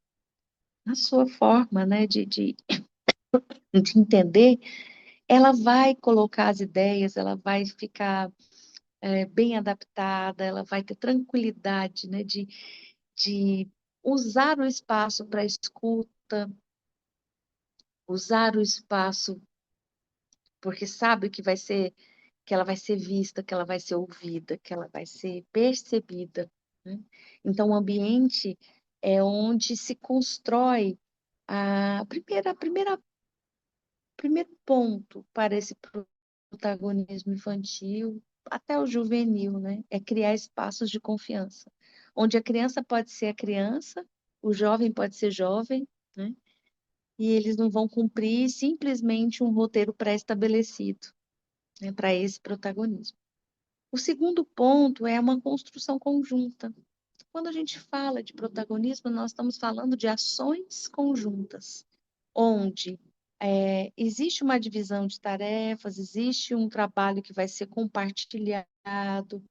forma, né, de entender, ela vai colocar as ideias, ela vai ficar bem adaptada, ela vai ter tranquilidade, né, de usar o espaço para escuta, usar o espaço porque sabe que ela vai ser vista, que ela vai ser ouvida, que ela vai ser percebida, né? Então, o ambiente é onde se constrói primeiro ponto para esse protagonismo infantil, até o juvenil, né? É criar espaços de confiança, onde a criança pode ser a criança, o jovem pode ser jovem, né? E eles não vão cumprir simplesmente um roteiro pré-estabelecido, né, para esse protagonismo. O segundo ponto é uma construção conjunta. Quando a gente fala de protagonismo, nós estamos falando de ações conjuntas, onde existe uma divisão de tarefas, existe um trabalho que vai ser compartilhado.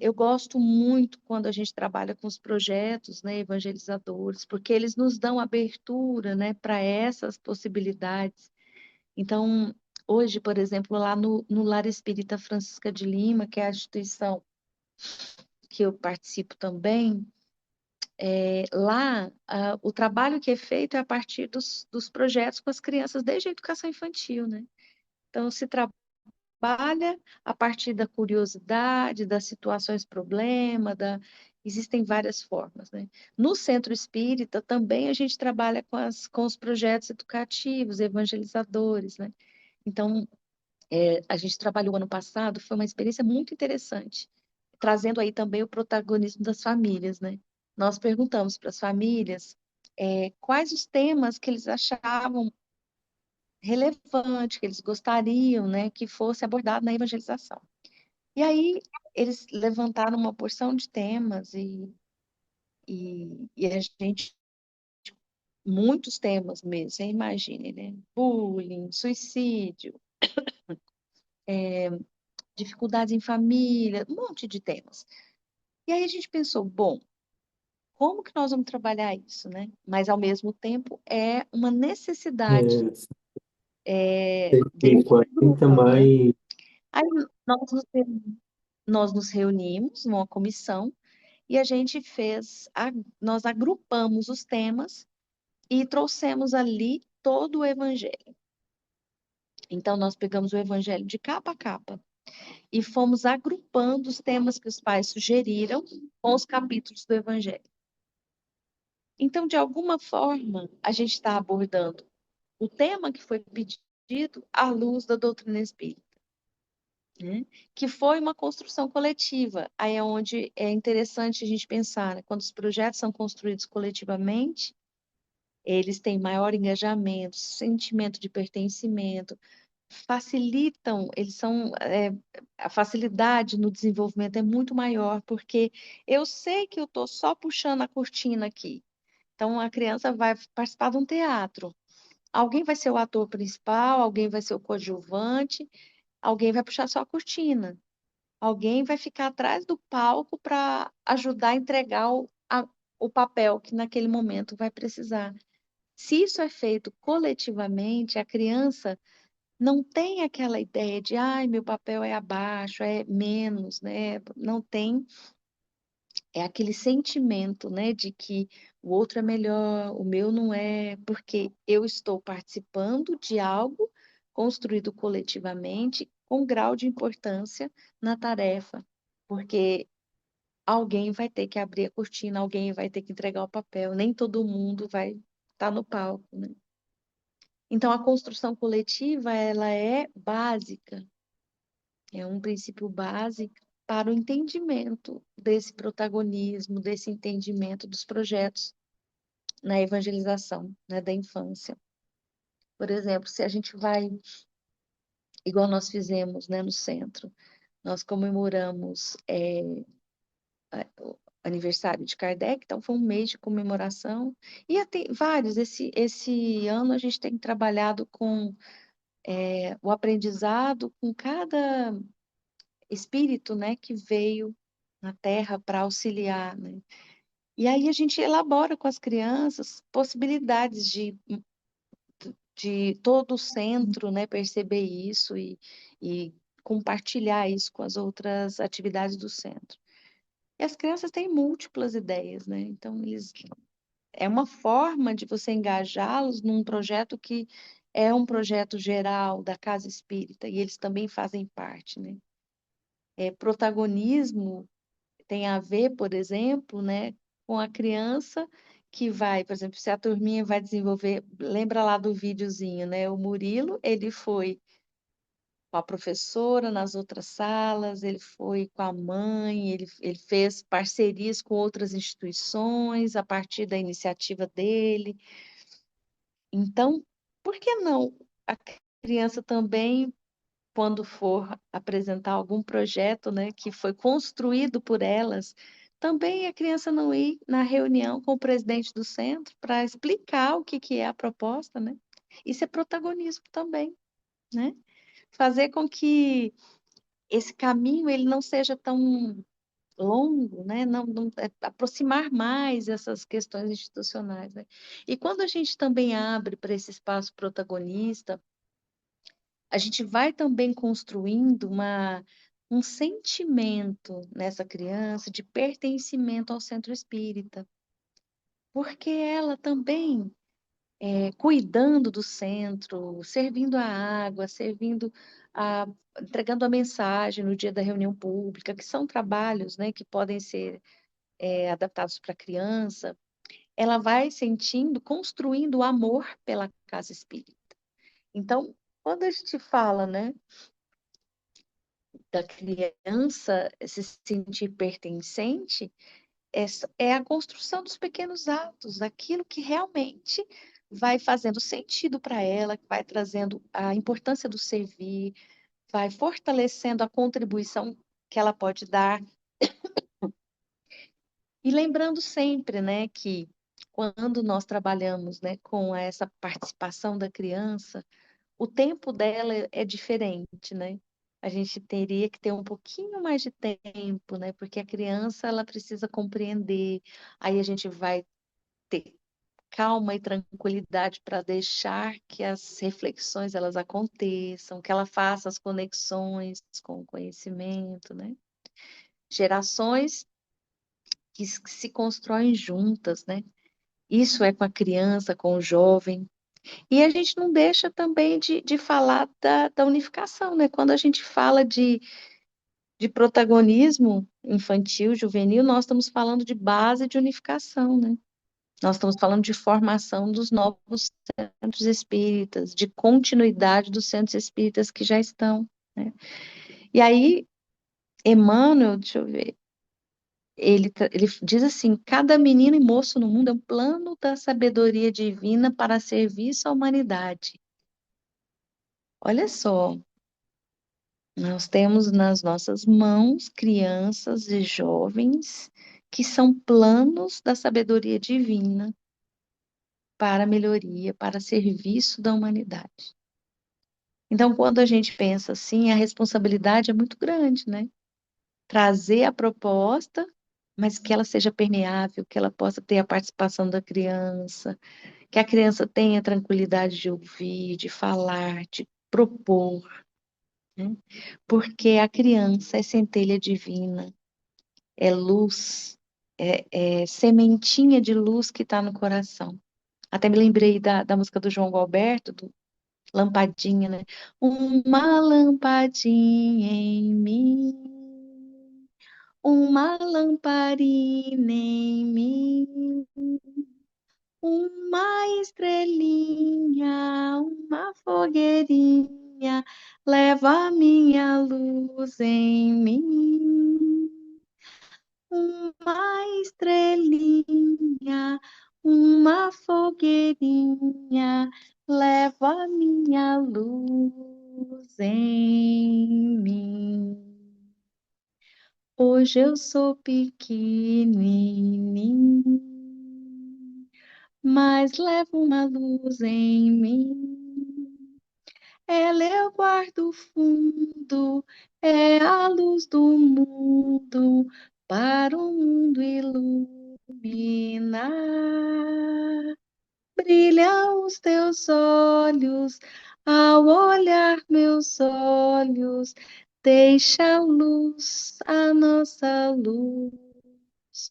Eu gosto muito quando a gente trabalha com os projetos, né, evangelizadores, porque eles nos dão abertura, né, para essas possibilidades. Então, hoje, por exemplo, lá no Lar Espírita Francisca de Lima, que é a instituição que eu participo também, lá o trabalho que é feito é a partir dos projetos com as crianças desde a educação infantil, né? Então, se trabalha a partir da curiosidade, das situações problema, existem várias formas, né? No Centro Espírita também a gente trabalha com os projetos educativos, evangelizadores, né? Então, a gente trabalhou ano passado, foi uma experiência muito interessante, trazendo aí também o protagonismo das famílias, né? Nós perguntamos para as famílias quais os temas que eles achavam relevante, que eles gostariam, né, que fosse abordado na evangelização. E aí eles levantaram uma porção de temas e a gente muitos temas mesmo, você imagine, né? Bullying, suicídio, dificuldades em família, um monte de temas. E aí a gente pensou, bom, como que nós vamos trabalhar isso, né? Mas, ao mesmo tempo, é uma necessidade Tem desse 40 grupo, né? mais. Aí nós nos reunimos numa comissão e a gente nós agrupamos os temas e trouxemos ali todo o evangelho. Então, nós pegamos o evangelho de capa a capa e fomos agrupando os temas que os pais sugeriram com os capítulos do evangelho. Então, de alguma forma, a gente está abordando o tema que foi pedido à luz da doutrina espírita, né? Que foi uma construção coletiva. Aí é onde é interessante a gente pensar, né? Quando os projetos são construídos coletivamente, eles têm maior engajamento, sentimento de pertencimento, facilitam, a facilidade no desenvolvimento é muito maior, porque eu sei que eu estou só puxando a cortina aqui. Então, a criança vai participar de um teatro. Alguém vai ser o ator principal, alguém vai ser o coadjuvante, alguém vai puxar só a cortina. Alguém vai ficar atrás do palco para ajudar a entregar o papel que naquele momento vai precisar. Se isso é feito coletivamente, a criança não tem aquela ideia de, ai, meu papel é abaixo, é menos, né? Não tem, é aquele sentimento, né, de que o outro é melhor, o meu não é, porque eu estou participando de algo construído coletivamente com grau de importância na tarefa, porque alguém vai ter que abrir a cortina, alguém vai ter que entregar o papel, nem todo mundo vai estar no palco, né? Então, a construção coletiva, ela é básica, é um princípio básico para o entendimento desse protagonismo, desse entendimento dos projetos na evangelização, né, da infância. Por exemplo, se a gente vai, igual nós fizemos, né, no centro, nós comemoramos o aniversário de Kardec, então foi um mês de comemoração, e tem vários, esse ano a gente tem trabalhado com o aprendizado com cada espírito, né, que veio na Terra para auxiliar, né? E aí a gente elabora com as crianças possibilidades de todo o centro, né, perceber isso e compartilhar isso com as outras atividades do centro. E as crianças têm múltiplas ideias, né? Então, é uma forma de você engajá-los num projeto que é um projeto geral da Casa Espírita, e eles também fazem parte, né? Protagonismo tem a ver, por exemplo, né, com a criança que vai, por exemplo, se a turminha vai desenvolver, lembra lá do videozinho, né? O Murilo, ele foi com a professora nas outras salas, ele foi com a mãe, ele fez parcerias com outras instituições a partir da iniciativa dele. Então, por que não a criança também, quando for apresentar algum projeto, né, que foi construído por elas, também a criança não ir na reunião com o presidente do centro para explicar o que é a proposta, né? Isso é protagonismo também, né? Fazer com que esse caminho ele não seja tão longo, né? Aproximar mais essas questões institucionais, né? E quando a gente também abre para esse espaço protagonista, a gente vai também construindo um sentimento nessa criança de pertencimento ao centro espírita, porque ela também, cuidando do centro, servindo a água, entregando a mensagem no dia da reunião pública, que são trabalhos, né, que podem ser adaptados para a criança, ela vai sentindo, construindo o amor pela casa espírita. Então, quando a gente fala, né, da criança se sentir pertencente, é a construção dos pequenos atos, daquilo que realmente vai fazendo sentido para ela, que vai trazendo a importância do servir, vai fortalecendo a contribuição que ela pode dar. E lembrando sempre, né, que quando nós trabalhamos, né, com essa participação da criança, o tempo dela é diferente, né? A gente teria que ter um pouquinho mais de tempo, né? Porque a criança, ela precisa compreender, aí a gente vai ter calma e tranquilidade para deixar que as reflexões elas aconteçam, que ela faça as conexões com o conhecimento, né? Gerações que se constroem juntas, né? Isso é com a criança, com o jovem. E a gente não deixa também de falar da unificação, né? Quando a gente fala de protagonismo infantil, juvenil, nós estamos falando de base de unificação, né? Nós estamos falando de formação dos novos centros espíritas, de continuidade dos centros espíritas que já estão, né? E aí, Emmanuel, deixa eu ver, ele diz assim: cada menino e moço no mundo é um plano da sabedoria divina para serviço à humanidade. Olha só, nós temos nas nossas mãos crianças e jovens que são planos da sabedoria divina para a melhoria, para serviço da humanidade. Então, quando a gente pensa assim, a responsabilidade é muito grande, né? Trazer a proposta, mas que ela seja permeável, que ela possa ter a participação da criança, que a criança tenha tranquilidade de ouvir, de falar, de propor, né? Porque a criança é centelha divina, é luz, é sementinha de luz que está no coração. Até me lembrei da música do João Galberto, do Lampadinha, né? Uma lampadinha em mim, uma lamparina em mim, uma estrelinha, uma fogueirinha, leva a minha luz em mim. Uma estrelinha, uma fogueirinha, leva a minha luz em mim. Hoje eu sou pequenininho, mas levo uma luz em mim. Ela eu guardo fundo, é a luz do mundo, para o mundo iluminar. Brilham os teus olhos, ao olhar meus olhos, deixa a luz, a nossa luz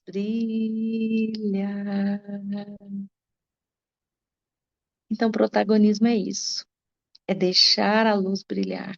brilhar. Então, protagonismo é isso, é deixar a luz brilhar.